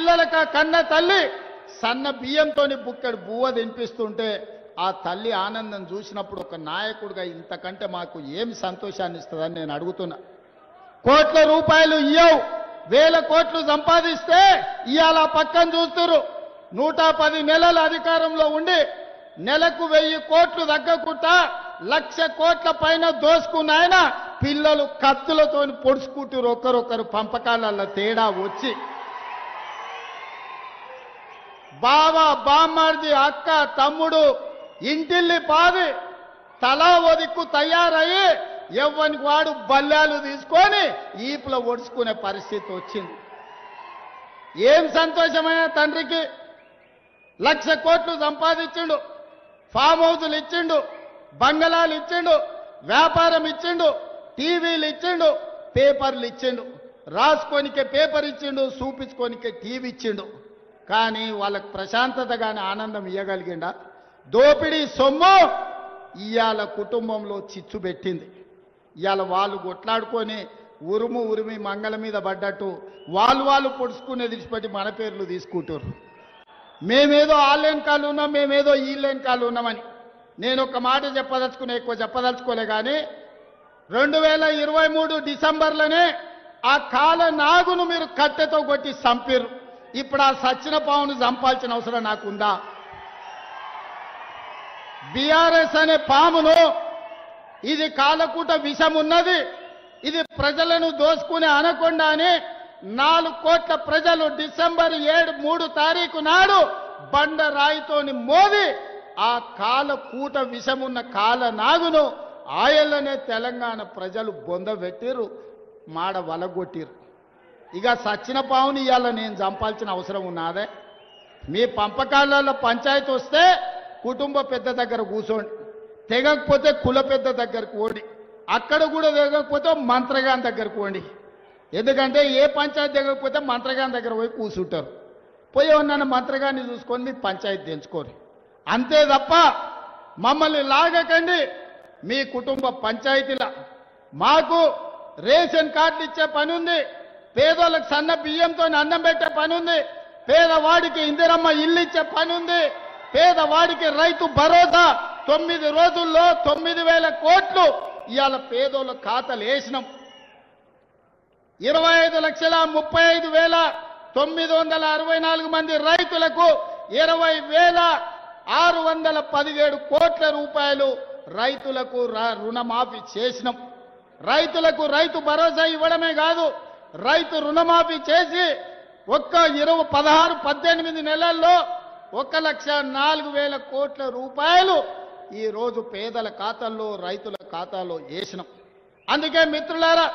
పిల్లలకు కన్న తల్లి సన్న బియ్యంతోని బుక్కెడు బువ్వ తినిపిస్తుంటే ఆ తల్లి ఆనందం చూసినప్పుడు ఒక నాయకుడిగా ఇంతకంటే మాకు ఏం సంతోషాన్ని ఇస్తుందని నేను అడుగుతున్నా. కోట్ల రూపాయలు ఇయ్యవు, వేల కోట్లు సంపాదిస్తే ఇవాళ పక్కన చూస్తున్నారు. 110 నెలల అధికారంలో ఉండి నెలకు 1000 కోట్లు తగ్గకుండా 1,00,000 కోట్ల పైన దోసుకున్న ఆయన పిల్లలు కత్తులతో పొడుచుకుంటారు. ఒకరొకరు పంపకాల తేడా వచ్చి బావ బామ్మర్ది అక్క తమ్ముడు ఇంటిల్లి పాది తలా ఒదిక్కు తయారయ్యి ఎవ్వనికి వాడు బల్లాలు తీసుకొని ఈపులో ఒడుచుకునే పరిస్థితి వచ్చింది. ఏం సంతోషమైన తండ్రికి 1,00,000 కోట్లు సంపాదించిండు, ఫామ్ హౌజులు ఇచ్చిండు, బంగళాలు ఇచ్చిండు, వ్యాపారం ఇచ్చిండు, టీవీలు ఇచ్చిండు, పేపర్లు ఇచ్చిండు, రాసుకోనికే పేపర్ ఇచ్చిండు, చూపించుకోనికే టీవీ ఇచ్చిండు. కానీ వాళ్ళకు ప్రశాంతతగానే ఆనందం ఇవ్వగలిగిండా? దోపిడీ సొమ్ము ఇవాళ కుటుంబంలో చిచ్చు పెట్టింది. ఇవాళ వాళ్ళు కొట్లాడుకొని ఉరిమి మంగళ మీద పడ్డట్టు వాళ్ళు పొడుచుకునేది విడిచిపెట్టి మన పేర్లు తీసుకుంటారు. మేమేదో ఆన్లైన్ కాలు ఉన్నాం, మేమేదో ఈలైన్ కాలు ఉన్నామని. నేను ఒక మాట చెప్పదలుచుకునే, ఎక్కువ చెప్పదలుచుకోలే. కానీ 2023 డిసెంబర్లోనే ఆ కాల నాగును మీరు కట్టెతో కొట్టి చంపారు. ఇప్పుడు ఆ సచ్చిన పావును చంపాల్సిన అవసరం నాకుందా? బీఆర్ఎస్ అనే పామును, ఇది కాలకూట విషం ఉన్నది, ఇది ప్రజలను దోసుకునే అనకొండ అని 4 కోట్ల ప్రజలు డిసెంబర్ 3 తారీఖు నాడు బండ రాయితోని మోది ఆ కాలకూట విషమున్న కాల నాగును ఆయల్లనే తెలంగాణ ప్రజలు బొందబెట్టిరు, మాడ వలగొట్టిరు. ఇక సచ్చిన పావుని ఇవాళ నేను చంపాల్సిన అవసరం ఉన్నదే? మీ పంపకాలలో పంచాయతీ వస్తే కుటుంబ పెద్ద దగ్గర కూర్చోండి, తెగకపోతే కుల పెద్ద దగ్గరకు ఓడి, అక్కడ కూడా తెగకపోతే మంత్రగాన్ దగ్గరకు ఓడి. ఎందుకంటే ఏ పంచాయతీ తెగకపోతే మంత్రగాన్ దగ్గర పోయి కూర్చుంటారు. పోయి నన్ను మంత్రగాన్ని చూసుకొని మీ పంచాయతీ తెంచుకోరు. అంతే తప్ప మమ్మల్ని లాగకండి. మీ కుటుంబ పంచాయతీల మాకు రేషన్ కార్డులు ఇచ్చే పని ఉంది, పేదోళ్ళకి సన్న బియ్యంతో అన్నం పెట్టే పని ఉంది, పేదవాడికి ఇందిరమ్మ ఇల్లు ఇచ్చే పని ఉంది, పేదవాడికి రైతు భరోసా 9 రోజుల్లో 9,000 కోట్లు ఇవాళ పేదోళ్ళ ఖాతాలు వేసినాం. 25,35,964 మంది రైతులకు 20,617 కోట్ల రూపాయలు రైతులకు రుణమాఫీ చేసినాం. రైతులకు రైతు భరోసా ఇవ్వడమే కాదు, రైతు రుణమాఫీ చేసి ఒక్క 16-18 నెలల్లో 1,04,000 కోట్ల రూపాయలు ఈ రోజు పేదల ఖాతాల్లో రైతుల ఖాతాలో వేసినాం. అందుకే మిత్రులారా,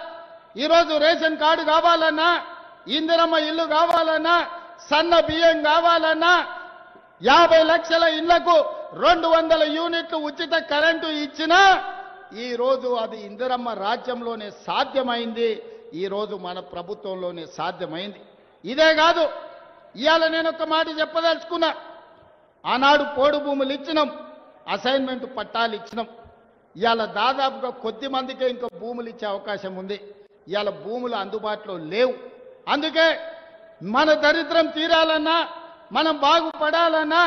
ఈరోజు రేషన్ కార్డు కావాలన్నా, ఇందిరమ్మ ఇల్లు కావాలన్నా, సన్న బియ్యం కావాలన్నా, 50 లక్షల ఇళ్లకు 200 యూనిట్లు ఉచిత కరెంటు ఇచ్చినా ఈ రోజు అది ఇందిరమ్మ రాజ్యంలోనే సాధ్యమైంది, ఈ రోజు మన ప్రభుత్వంలోనే సాధ్యమైంది. ఇదే కాదు, ఇవాళ నేను ఒక మాట చెప్పదలుచుకున్నా. ఆనాడు పోడు భూములు ఇచ్చినాం, అసైన్మెంట్ పట్టాలు ఇచ్చినాం. ఇవాళ దాదాపుగా కొద్ది మందికే ఇంకా భూములు ఇచ్చే అవకాశం ఉంది. ఇవాళ భూములు అందుబాటులో లేవు. అందుకే మన దరిద్రం తీరాలన్నా, మనం బాగుపడాలన్నా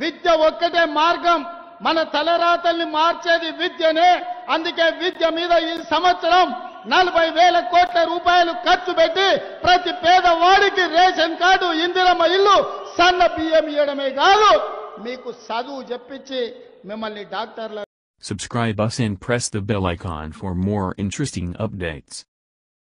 విద్య ఒక్కటే మార్గం. మన తలరాతల్ని మార్చేది విద్యనే. అందుకే విద్య మీద ఈ సంవత్సరం 40,000 కోట్ల రూపాయలు ఖర్చు పెట్టి ప్రతి పేదవాడికి రేషన్ కార్డు, ఇందిరమ్మ ఇల్లు, సన్న బియ్యం ఇవ్వడమే కాదు, మీకు చదువు చెప్పించి మిమ్మల్ని డాక్టర్ల. Subscribe us and press the bell icon for more interesting updates.